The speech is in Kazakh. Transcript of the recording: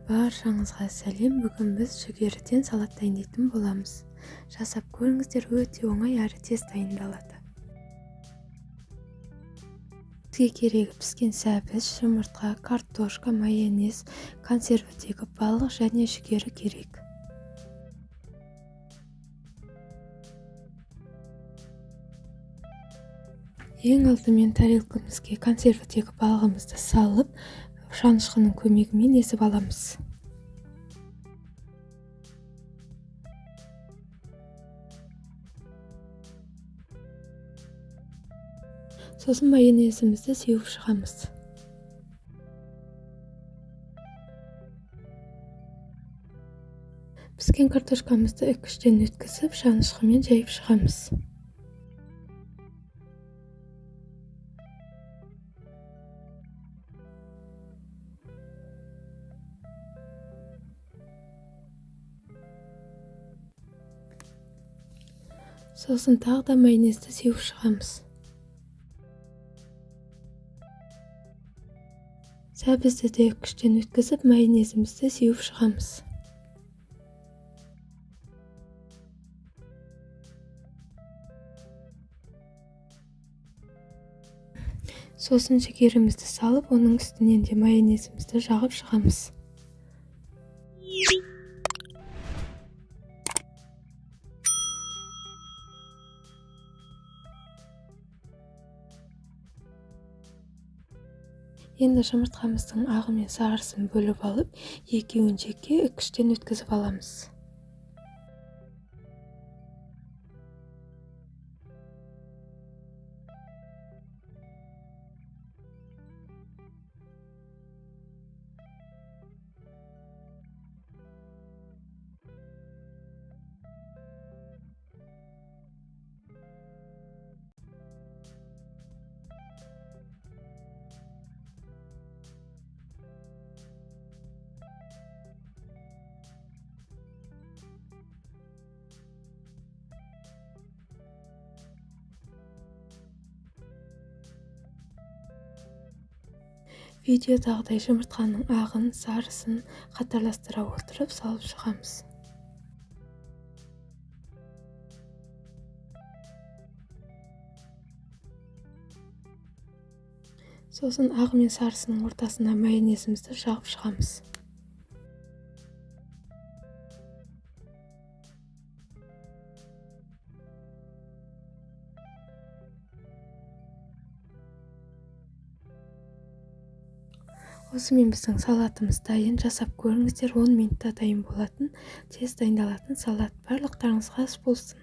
Баршаңызға сәлем. Бүгін біз жүгеріден салат дайындайтын боламыз. Жасап көріңіздер, өте оңай әрі тез дайындалады. Бізге керегі піскен сәбіз, жұмыртқа, картошка, майонез, консервідегі балық және жүгері керек. Ең алдымен тарелкамызға консервідегі балығымызды салып, шанышқының көмегімен езіп аламыз. Сосын майонезімізді сеуіп шығамыз. Піскен картошкамызды үккіштен өткізіп, шанышқымен жайып шығамыз. Сосын тағы да майонезді сеуіп шығамыз. Сәбізді де үккіштен өткізіп, майонезімізді сеуіп шығамыз. Сосын жүгерімізді салып, оның үстінен де майонезімізді жағып шығамыз. Енді жұмыртқамыздың ағы мен сарысын бөліп алып, екеуін жеке үккіштен өткізіп аламыз. Видеодағыдай жұмыртқаның ағын, сарысын қатарластыра отырып салып шығамыз. Сосын ағы мен сарысының ортасына майонезімізді жағып шығамыз. Осымен біздің салатымыз дайын. Жасап көріңіздер, 10 минутта дайын болатын, тез дайындалатын салат. Барлықтарыңызға ас болсын.